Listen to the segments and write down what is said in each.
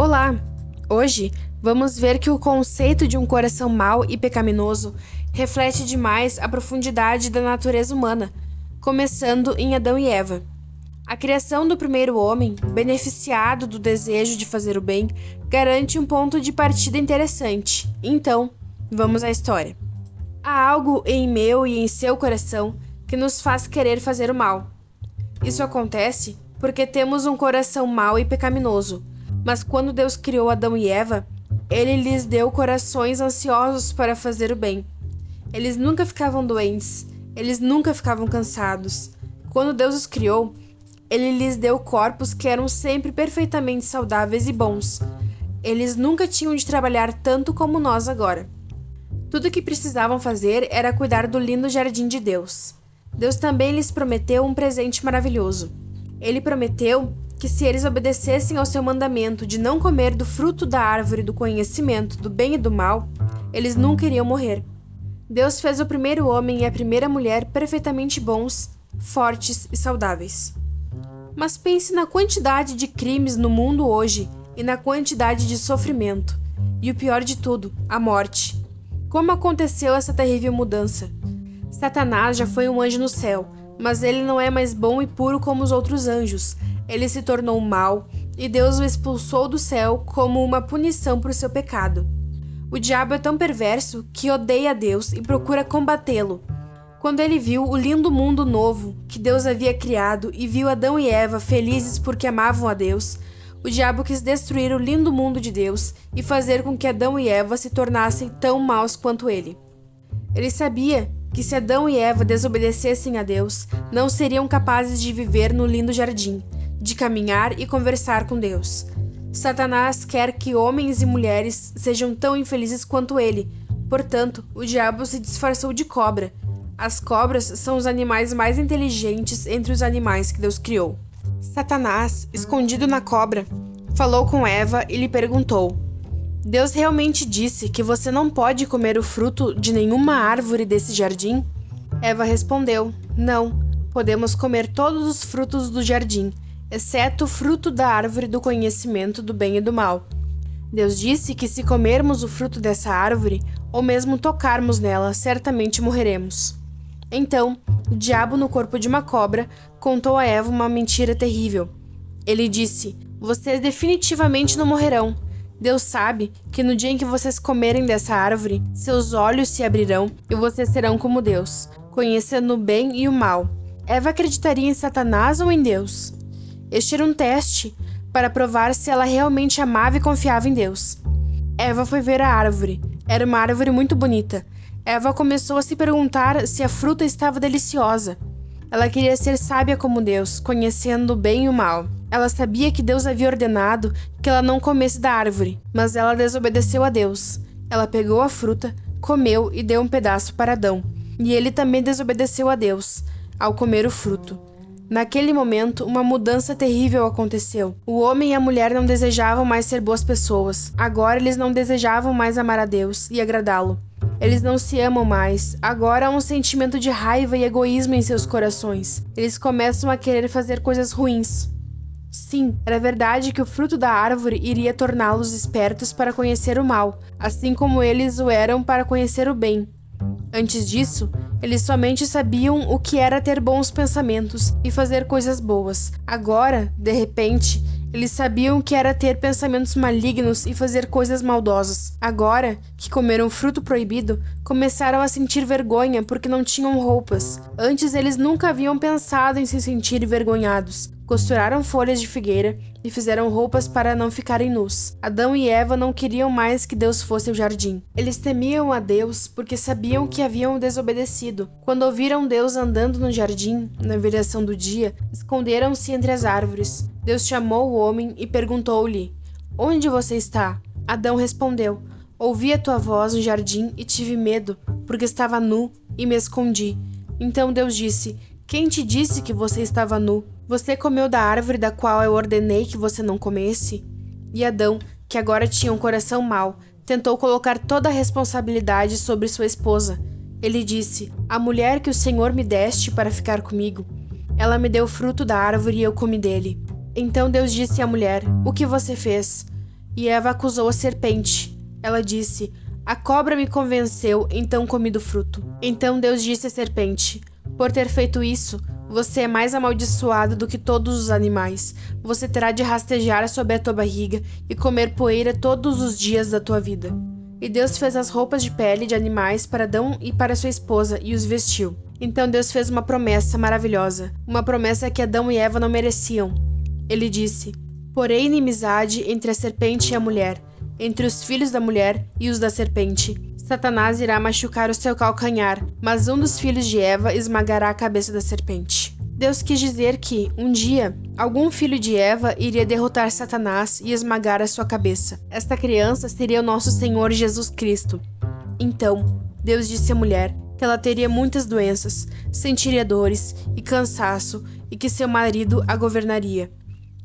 Olá! Hoje vamos ver que o conceito de um coração mau e pecaminoso reflete demais a profundidade da natureza humana, começando em Adão e Eva. A criação do primeiro homem, beneficiado do desejo de fazer o bem, garante um ponto de partida interessante. Então, vamos à história. Há algo em meu e em seu coração que nos faz querer fazer o mal. Isso acontece porque temos um coração mau e pecaminoso. Mas quando Deus criou Adão e Eva, Ele lhes deu corações ansiosos para fazer o bem. Eles nunca ficavam doentes, eles nunca ficavam cansados. Quando Deus os criou, Ele lhes deu corpos que eram sempre perfeitamente saudáveis e bons. Eles nunca tinham de trabalhar tanto como nós agora. Tudo o que precisavam fazer era cuidar do lindo jardim de Deus. Deus também lhes prometeu um presente maravilhoso. Ele prometeu que se eles obedecessem ao seu mandamento de não comer do fruto da árvore do conhecimento do bem e do mal, eles nunca iriam morrer. Deus fez o primeiro homem e a primeira mulher perfeitamente bons, fortes e saudáveis. Mas pense na quantidade de crimes no mundo hoje e na quantidade de sofrimento. E o pior de tudo, a morte. Como aconteceu essa terrível mudança? Satanás já foi um anjo no céu, mas ele não é mais bom e puro como os outros anjos. Ele se tornou mau e Deus o expulsou do céu como uma punição por seu pecado. O diabo é tão perverso que odeia Deus e procura combatê-lo. Quando ele viu o lindo mundo novo que Deus havia criado e viu Adão e Eva felizes porque amavam a Deus, o diabo quis destruir o lindo mundo de Deus e fazer com que Adão e Eva se tornassem tão maus quanto ele. Ele sabia que se Adão e Eva desobedecessem a Deus, não seriam capazes de viver no lindo jardim, de caminhar e conversar com Deus. Satanás quer que homens e mulheres sejam tão infelizes quanto ele. Portanto, o diabo se disfarçou de cobra. As cobras são os animais mais inteligentes entre os animais que Deus criou. Satanás, escondido na cobra, falou com Eva e lhe perguntou: Deus realmente disse que você não pode comer o fruto de nenhuma árvore desse jardim? Eva respondeu: Não, podemos comer todos os frutos do jardim, exceto o fruto da árvore do conhecimento do bem e do mal. Deus disse que se comermos o fruto dessa árvore, ou mesmo tocarmos nela, certamente morreremos. Então, o diabo, no corpo de uma cobra, contou a Eva uma mentira terrível. Ele disse: Vocês definitivamente não morrerão. Deus sabe que no dia em que vocês comerem dessa árvore, seus olhos se abrirão e vocês serão como Deus, conhecendo o bem e o mal. Eva acreditaria em Satanás ou em Deus? Este era um teste para provar se ela realmente amava e confiava em Deus. Eva foi ver a árvore. Era uma árvore muito bonita. Eva começou a se perguntar se a fruta estava deliciosa. Ela queria ser sábia como Deus, conhecendo o bem e o mal. Ela sabia que Deus havia ordenado que ela não comesse da árvore, mas ela desobedeceu a Deus. Ela pegou a fruta, comeu e deu um pedaço para Adão. E ele também desobedeceu a Deus, ao comer o fruto. Naquele momento, uma mudança terrível aconteceu. O homem e a mulher não desejavam mais ser boas pessoas. Agora eles não desejavam mais amar a Deus e agradá-lo. Eles não se amam mais. Agora há um sentimento de raiva e egoísmo em seus corações. Eles começam a querer fazer coisas ruins. Sim, era verdade que o fruto da árvore iria torná-los espertos para conhecer o mal, assim como eles o eram para conhecer o bem. Antes disso, eles somente sabiam o que era ter bons pensamentos e fazer coisas boas. Agora, de repente, eles sabiam o que era ter pensamentos malignos e fazer coisas maldosas. Agora, que comeram o fruto proibido, começaram a sentir vergonha porque não tinham roupas. Antes, eles nunca haviam pensado em se sentir envergonhados. Costuraram folhas de figueira e fizeram roupas para não ficarem nus. Adão e Eva não queriam mais que Deus fosse o jardim. Eles temiam a Deus porque sabiam que haviam desobedecido. Quando ouviram Deus andando no jardim, na viração do dia, esconderam-se entre as árvores. Deus chamou o homem e perguntou-lhe: Onde você está? Adão respondeu: Ouvi a tua voz no jardim e tive medo, porque estava nu e me escondi. Então Deus disse: Quem te disse que você estava nu? Você comeu da árvore da qual eu ordenei que você não comesse? E Adão, que agora tinha um coração mau, tentou colocar toda a responsabilidade sobre sua esposa. Ele disse: A mulher que o Senhor me deste para ficar comigo, ela me deu fruto da árvore e eu comi dele. Então Deus disse à mulher: O que você fez? E Eva acusou a serpente. Ela disse: "A cobra me convenceu, então comi do fruto." Então Deus disse à serpente: "Por ter feito isso, você é mais amaldiçoado do que todos os animais. Você terá de rastejar sobre a tua barriga e comer poeira todos os dias da tua vida." E Deus fez as roupas de pele de animais para Adão e para sua esposa e os vestiu. Então Deus fez uma promessa maravilhosa, uma promessa que Adão e Eva não mereciam. Ele disse: "Porém inimizade entre a serpente e a mulher, entre os filhos da mulher e os da serpente. Satanás irá machucar o seu calcanhar, mas um dos filhos de Eva esmagará a cabeça da serpente." Deus quis dizer que, um dia, algum filho de Eva iria derrotar Satanás e esmagar a sua cabeça. Esta criança seria o nosso Senhor Jesus Cristo. Então, Deus disse à mulher que ela teria muitas doenças, sentiria dores e cansaço e que seu marido a governaria.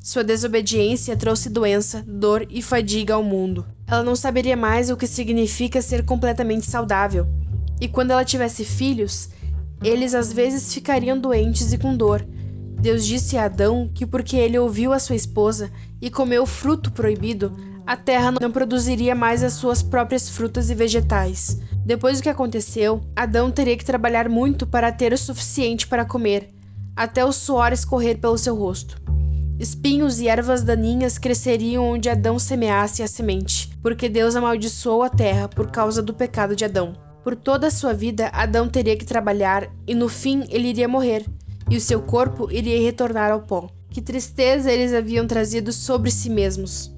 Sua desobediência trouxe doença, dor e fadiga ao mundo. Ela não saberia mais o que significa ser completamente saudável. E quando ela tivesse filhos, eles às vezes ficariam doentes e com dor. Deus disse a Adão que porque ele ouviu a sua esposa e comeu o fruto proibido, a terra não produziria mais as suas próprias frutas e vegetais. Depois do que aconteceu, Adão teria que trabalhar muito para ter o suficiente para comer, até o suor escorrer pelo seu rosto. Espinhos e ervas daninhas cresceriam onde Adão semeasse a semente, porque Deus amaldiçoou a terra por causa do pecado de Adão. Por toda a sua vida, Adão teria que trabalhar e no fim ele iria morrer, e o seu corpo iria retornar ao pó. Que tristeza eles haviam trazido sobre si mesmos.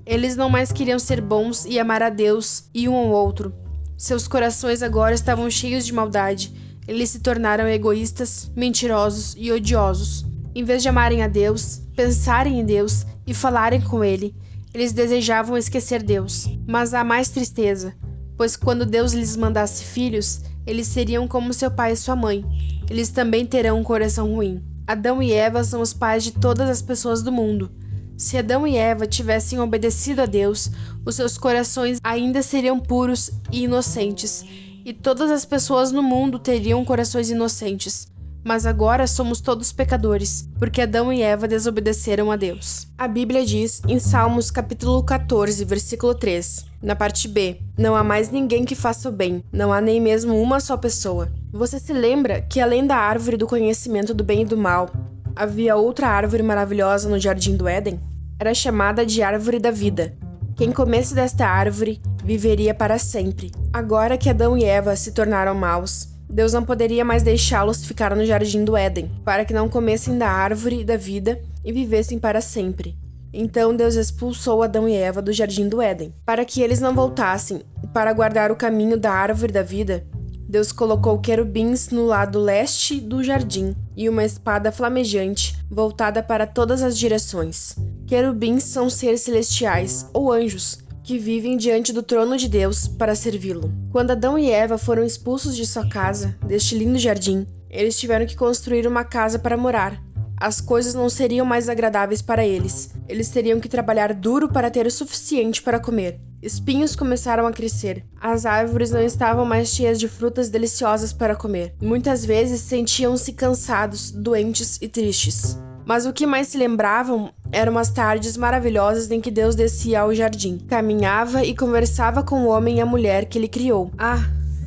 Eles não mais queriam ser bons e amar a Deus e um ao outro. Seus corações agora estavam cheios de maldade. Eles se tornaram egoístas, mentirosos e odiosos. Em vez de amarem a Deus, pensarem em Deus e falarem com Ele, eles desejavam esquecer Deus. Mas há mais tristeza, pois quando Deus lhes mandasse filhos, eles seriam como seu pai e sua mãe. Eles também terão um coração ruim. Adão e Eva são os pais de todas as pessoas do mundo. Se Adão e Eva tivessem obedecido a Deus, os seus corações ainda seriam puros e inocentes, e todas as pessoas no mundo teriam corações inocentes. Mas agora somos todos pecadores, porque Adão e Eva desobedeceram a Deus. A Bíblia diz, em Salmos capítulo 14, versículo 3, na parte B: "Não há mais ninguém que faça o bem, não há nem mesmo uma só pessoa." Você se lembra que além da árvore do conhecimento do bem e do mal, havia outra árvore maravilhosa no Jardim do Éden? Era chamada de Árvore da Vida. Quem comesse desta árvore viveria para sempre. Agora que Adão e Eva se tornaram maus, Deus não poderia mais deixá-los ficar no Jardim do Éden, para que não comessem da árvore da vida e vivessem para sempre. Então Deus expulsou Adão e Eva do Jardim do Éden. Para que eles não voltassem, para guardar o caminho da árvore da vida, Deus colocou querubins no lado leste do jardim e uma espada flamejante voltada para todas as direções. Querubins são seres celestiais, ou anjos, que vivem diante do trono de Deus para servi-lo. Quando Adão e Eva foram expulsos de sua casa, deste lindo jardim, eles tiveram que construir uma casa para morar. As coisas não seriam mais agradáveis para eles. Eles teriam que trabalhar duro para ter o suficiente para comer. Espinhos começaram a crescer. As árvores não estavam mais cheias de frutas deliciosas para comer. Muitas vezes sentiam-se cansados, doentes e tristes. Mas o que mais se lembravam eram as tardes maravilhosas em que Deus descia ao jardim, caminhava e conversava com o homem e a mulher que ele criou.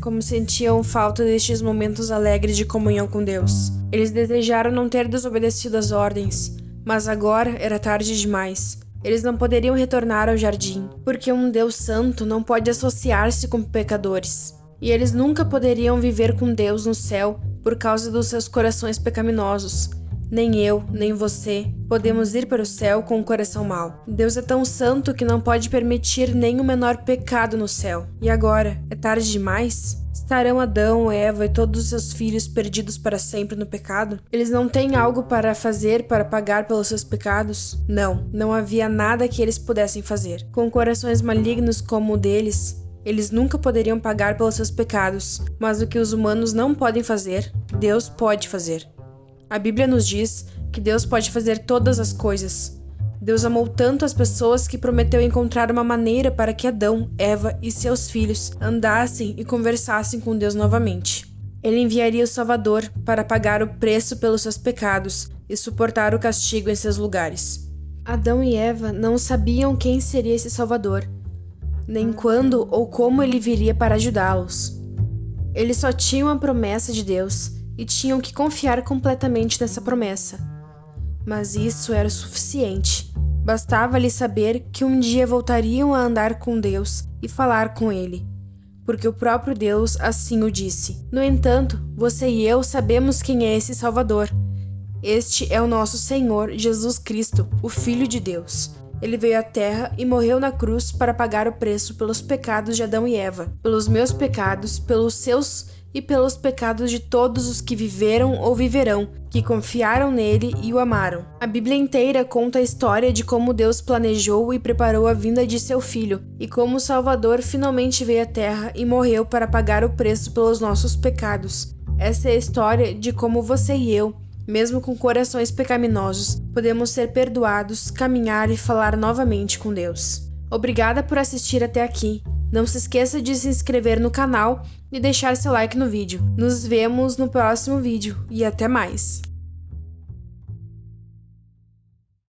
Como sentiam falta destes momentos alegres de comunhão com Deus. Eles desejaram não ter desobedecido às ordens, mas agora era tarde demais. Eles não poderiam retornar ao jardim, porque um Deus santo não pode associar-se com pecadores. E eles nunca poderiam viver com Deus no céu por causa dos seus corações pecaminosos. Nem eu, nem você, podemos ir para o céu com o coração mau. Deus é tão santo que não pode permitir nem o menor pecado no céu. E agora, é tarde demais? Estarão Adão, Eva e todos os seus filhos perdidos para sempre no pecado? Eles não têm algo para fazer para pagar pelos seus pecados? Não havia nada que eles pudessem fazer. Com corações malignos como o deles, eles nunca poderiam pagar pelos seus pecados. Mas o que os humanos não podem fazer, Deus pode fazer. A Bíblia nos diz que Deus pode fazer todas as coisas. Deus amou tanto as pessoas que prometeu encontrar uma maneira para que Adão, Eva e seus filhos andassem e conversassem com Deus novamente. Ele enviaria o Salvador para pagar o preço pelos seus pecados e suportar o castigo em seus lugares. Adão e Eva não sabiam quem seria esse Salvador, nem quando ou como ele viria para ajudá-los. Eles só tinham a promessa de Deus e tinham que confiar completamente nessa promessa. Mas isso era o suficiente. Bastava-lhes saber que um dia voltariam a andar com Deus e falar com Ele, porque o próprio Deus assim o disse. No entanto, você e eu sabemos quem é esse Salvador. Este é o nosso Senhor Jesus Cristo, o Filho de Deus. Ele veio à Terra e morreu na cruz para pagar o preço pelos pecados de Adão e Eva, pelos meus pecados, pelos seus e pelos pecados de todos os que viveram ou viverão, que confiaram nele e o amaram. A Bíblia inteira conta a história de como Deus planejou e preparou a vinda de seu Filho, e como o Salvador finalmente veio à Terra e morreu para pagar o preço pelos nossos pecados. Essa é a história de como você e eu, mesmo com corações pecaminosos, podemos ser perdoados, caminhar e falar novamente com Deus. Obrigada por assistir até aqui. Não se esqueça de se inscrever no canal e deixar seu like no vídeo. Nos vemos no próximo vídeo e até mais!